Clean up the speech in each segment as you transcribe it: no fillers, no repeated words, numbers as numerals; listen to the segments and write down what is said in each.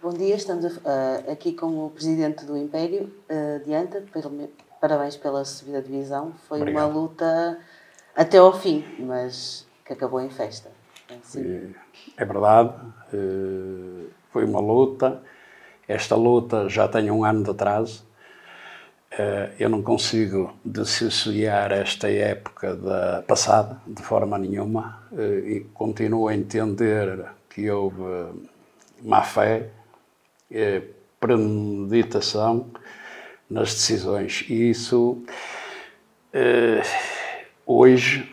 Bom dia, estamos aqui com o Presidente do Império, Dianta. Parabéns pela subida de divisão. Foi Obrigado. uma luta até ao fim, mas que acabou em festa. É verdade, foi uma luta. Esta luta já tem um ano de atraso. Eu não consigo dissociar esta época da passada de forma nenhuma e continuo a entender que houve má fé, premeditação nas decisões. E isso, hoje,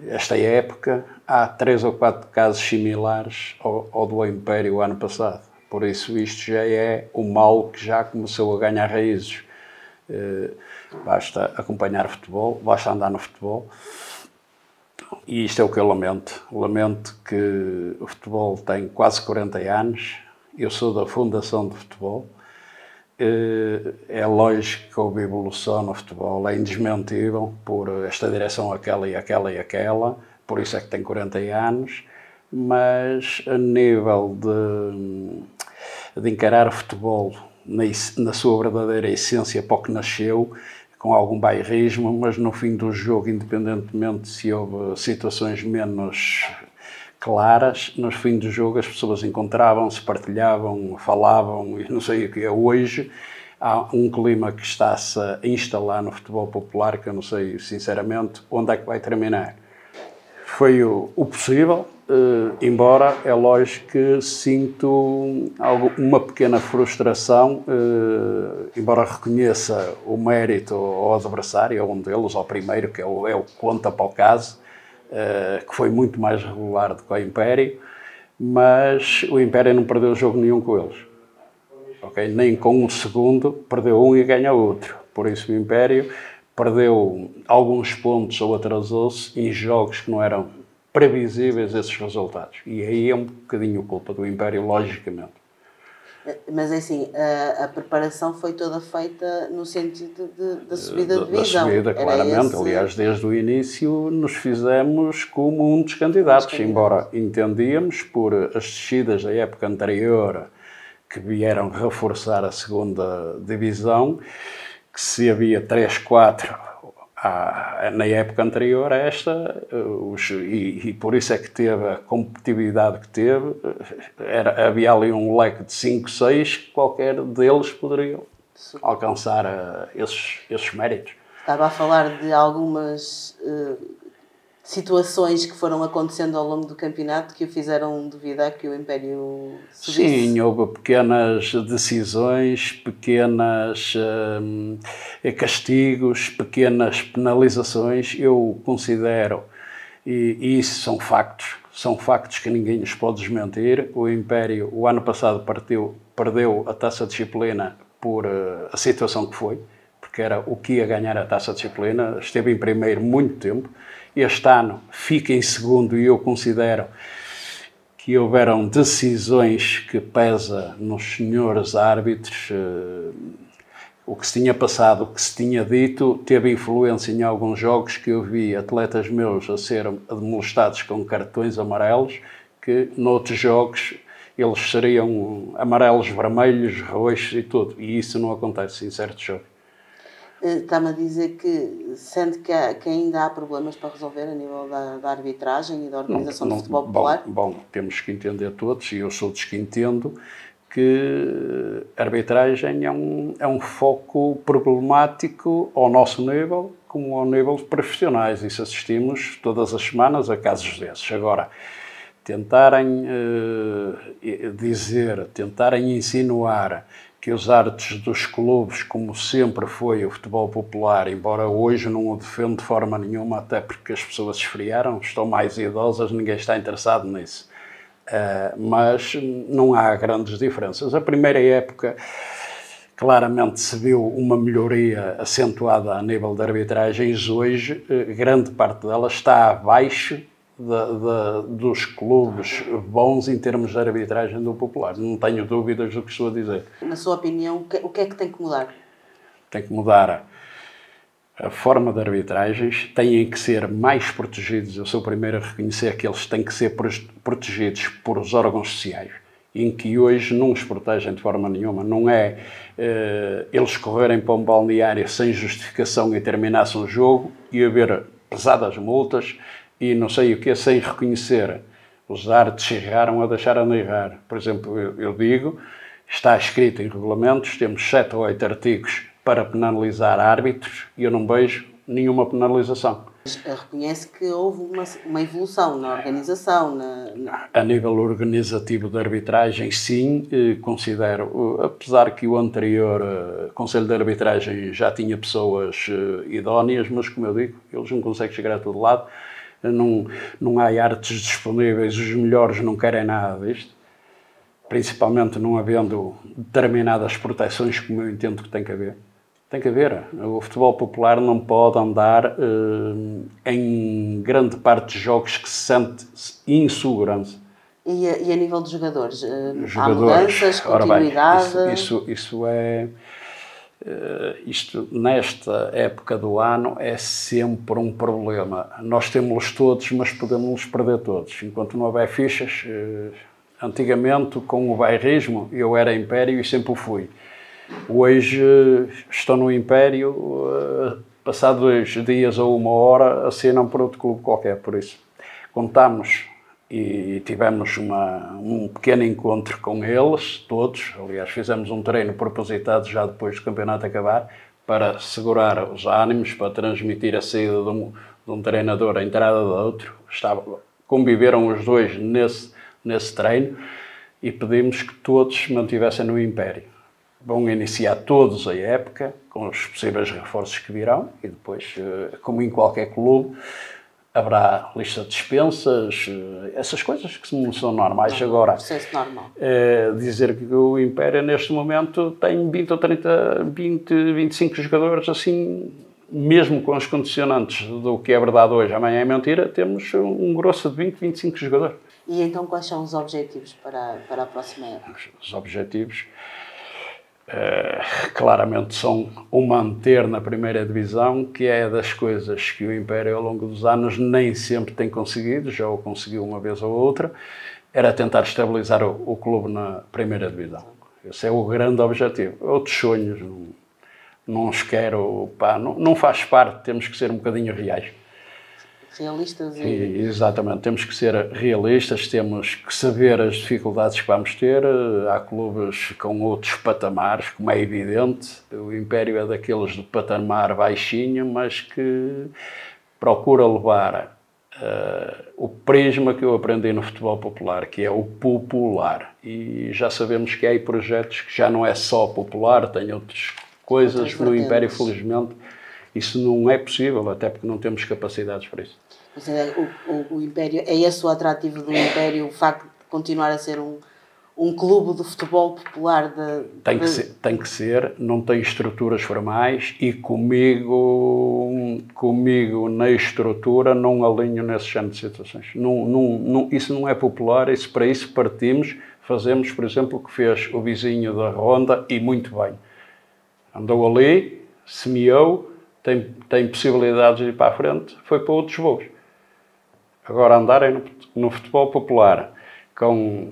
esta época, há 3 ou 4 casos similares ao do Império ano passado. Por isso, isto já é o mal que já começou a ganhar raízes. Basta acompanhar futebol, basta andar no futebol. E isto é o que eu lamento. Lamento que o futebol tem quase 40 anos. Eu sou da fundação do futebol. É lógico que houve evolução no futebol, é indesmentível por esta direção, aquela e aquela e aquela, por isso é que tem 40 anos, mas a nível de encarar o futebol na sua verdadeira essência para o que nasceu, com algum bairrismo, mas no fim do jogo, independentemente se houve situações menos claras, no fim do jogo as pessoas encontravam-se, partilhavam, falavam e não sei o que é. Hoje há um clima que está-se a instalar no futebol popular que eu não sei sinceramente onde é que vai terminar. Foi o possível, embora é lógico que sinto uma pequena frustração, embora reconheça o mérito ao adversário, a um deles, ao primeiro, que é o que conta para o caso, que foi muito mais regular do que o Império, mas o Império não perdeu jogo nenhum com eles. Okay? Nem com um segundo, perdeu um e ganha outro. Por isso o Império perdeu alguns pontos ou atrasou-se em jogos que não eram previsíveis esses resultados. E aí é um bocadinho culpa do Império, logicamente. Mas é assim, a preparação foi toda feita no sentido da subida de divisão. Da subida, claramente. Aliás, desde o início nos fizemos como um dos candidatos, embora entendíamos por as descidas da época anterior que vieram reforçar a segunda divisão, que se havia 3, 4 na época anterior a esta, e por isso é que teve a competitividade que teve, havia ali um leque de 5, 6, qualquer deles poderiam alcançar esses méritos. Estava a falar de algumas situações que foram acontecendo ao longo do campeonato que o fizeram duvidar que o Império subisse. Sim, houve pequenas decisões, pequenos castigos, pequenas penalizações. Eu considero, e isso são factos que ninguém nos pode desmentir. O Império, o ano passado, perdeu a taça de disciplina por a situação que foi, porque era o que ia ganhar a taça de disciplina, esteve em primeiro muito tempo. Este ano fica em segundo e eu considero que houveram decisões que pesa nos senhores árbitros. O que se tinha passado, o que se tinha dito, teve influência em alguns jogos que eu vi atletas meus a serem molestados com cartões amarelos, que noutros jogos eles seriam amarelos, vermelhos, roxos e tudo. E isso não acontece em certos jogos. Está-me a dizer que sente que ainda há problemas para resolver a nível da arbitragem e da organização do futebol popular? Bom, temos que entender todos, e eu sou dos que entendo, que a arbitragem é um foco problemático ao nosso nível, como ao nível de profissionais. Isso assistimos todas as semanas a casos desses. Agora, tentarem insinuar que os árbitros dos clubes, como sempre foi o futebol popular, embora hoje não o defendo de forma nenhuma, até porque as pessoas se esfriaram, estão mais idosas, ninguém está interessado nisso. Mas não há grandes diferenças. A primeira época, claramente se viu uma melhoria acentuada a nível de arbitragens. Hoje, grande parte dela está abaixo dos clubes bons em termos de arbitragem do popular. Não tenho dúvidas do que estou a dizer. Na sua opinião, o que é que tem que mudar? Tem que mudar a forma de arbitragens, têm que ser mais protegidos. Eu sou o primeiro a reconhecer que eles têm que ser protegidos por os órgãos sociais. em que hoje não os protegem de forma nenhuma. Não é eles correrem para um balneário sem justificação e terminassem o jogo e haver pesadas multas e não sei o que, sem reconhecer. Os árbitros erraram ou deixaram de errar. Por exemplo, eu digo, está escrito em regulamentos, temos 7 ou 8 artigos para penalizar árbitros e eu não vejo nenhuma penalização. Reconhece que houve uma evolução na organização? A nível organizativo da arbitragem, sim, considero, apesar que o anterior Conselho de Arbitragem já tinha pessoas idóneas, mas como eu digo, eles não conseguem chegar a todo lado, não há árbitros disponíveis, os melhores não querem nada disto, principalmente não havendo determinadas proteções como eu entendo que tem que haver. Tem que haver. O futebol popular não pode andar em grande parte de jogos que se sente insegurança. E a nível de jogadores? Há mudanças, continuidade? Ora bem, isso é... Isto, nesta época do ano, é sempre um problema. Nós temos-los todos, mas podemos-los perder todos. Enquanto não houver fichas, antigamente, com o bairrismo, eu era império e sempre o fui. Hoje estou no Império, passado 2 dias ou 1 hora, assinam para outro clube qualquer, por isso. Contamos e tivemos um pequeno encontro com eles, todos. Aliás, fizemos um treino propositado já depois do campeonato acabar, para segurar os ânimos, para transmitir a saída de um treinador, a entrada de outro. Conviveram os dois nesse treino e pedimos que todos se mantivessem no Império. Vão iniciar todos a época, com os possíveis reforços que virão, e depois, como em qualquer clube, haverá lista de dispensas, essas coisas que são normais. Agora, processo normal. Dizer que o Império, neste momento, tem 20 ou 30, 25 jogadores, assim, mesmo com os condicionantes do que é verdade hoje, amanhã é mentira, temos um grosso de 20, 25 jogadores. E então, quais são os objetivos para a próxima época? Os objetivos... claramente são o manter na primeira divisão, que é das coisas que o Império ao longo dos anos nem sempre tem conseguido, já o conseguiu uma vez ou outra, era tentar estabilizar o clube na primeira divisão. Esse é o grande objetivo. Outros sonhos não os quero, não faz parte, temos que ser um bocadinho reais. Realistas Exatamente, temos que ser realistas, temos que saber as dificuldades que vamos ter. Há clubes com outros patamares, como é evidente. O Império é daqueles de patamar baixinho, mas que procura levar o prisma que eu aprendi no futebol popular, que é o popular. E já sabemos que há aí projetos que já não é só popular, tem outras coisas no Império, felizmente. Isso não é possível, até porque não temos capacidades para isso. Ou seja, o Império, é esse o atrativo do Império, o facto de continuar a ser um clube de futebol popular? Tem que ser, não tem estruturas formais e comigo na estrutura não alinho nesse género de situações. Isso não é popular, para isso partimos, fazemos, por exemplo, o que fez o vizinho da Ronda e muito bem. Andou ali, semeou, tem possibilidades de ir para a frente, foi para outros voos. Agora, andarem no futebol popular com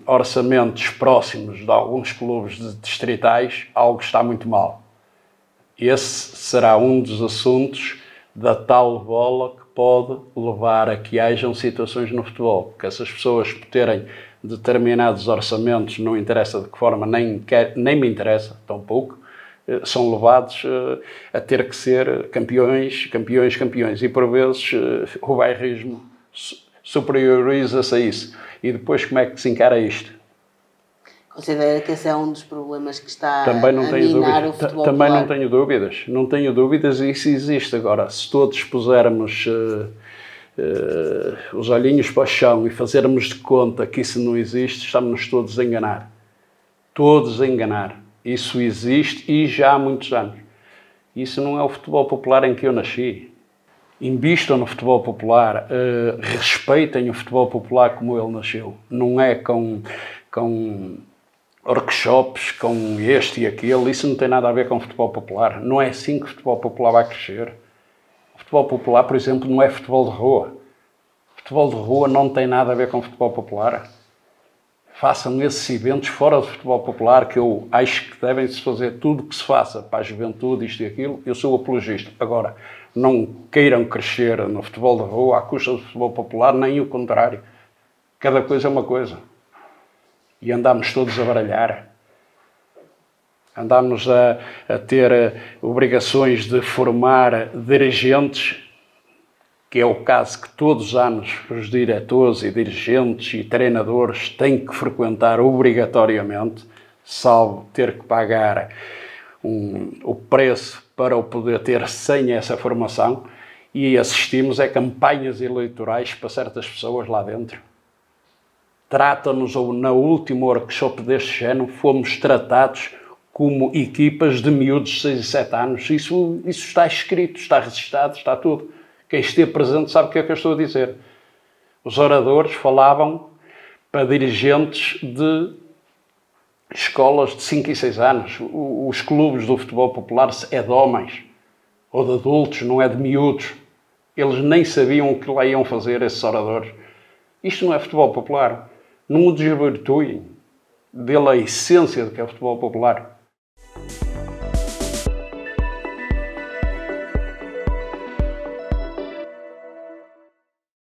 orçamentos próximos de alguns clubes distritais, algo está muito mal. Esse será um dos assuntos da tal bola que pode levar a que hajam situações no futebol. Porque essas pessoas, por terem determinados orçamentos, não interessa de que forma, nem me interessa, tão pouco, são levados a ter que ser campeões. E por vezes o bairrismo superioriza-se a isso. E depois como é que se encara isto? Considera que esse é um dos problemas que está a minar o futebol Também popular? não tenho dúvidas e isso existe. Agora, se todos pusermos os olhinhos para o chão e fazermos de conta que isso não existe, estamos todos a enganar. Todos a enganar. Isso existe e já há muitos anos. Isso não é o futebol popular em que eu nasci. Invistam no futebol popular, respeitem o futebol popular como ele nasceu. Não é com workshops, com este e aquele. Isso não tem nada a ver com o futebol popular. Não é assim que o futebol popular vai crescer. O futebol popular, por exemplo, não é futebol de rua. O futebol de rua não tem nada a ver com o futebol popular. façam esses eventos fora do futebol popular, que eu acho que devem-se fazer tudo o que se faça para a juventude, isto e aquilo. Eu sou apologista. Agora, não queiram crescer no futebol de rua à custa do futebol popular, nem o contrário. Cada coisa é uma coisa. E andamos todos a baralhar. Andamos a ter obrigações de formar dirigentes, que é o caso que todos os anos os diretores e dirigentes e treinadores têm que frequentar obrigatoriamente, salvo ter que pagar o preço para o poder ter sem essa formação, e assistimos a campanhas eleitorais para certas pessoas lá dentro. Tratam-nos, ou na última workshop deste género, fomos tratados como equipas de miúdos de 6 e 7 anos. Isso está escrito, está registado, está tudo. Quem esteve presente sabe o que é que eu estou a dizer. Os oradores falavam para dirigentes de escolas de 5 e 6 anos. Os clubes do futebol popular é de homens ou de adultos, não é de miúdos. Eles nem sabiam o que lá iam fazer, esses oradores. Isto não é futebol popular. Não o desvirtuem dele a essência do que é futebol popular.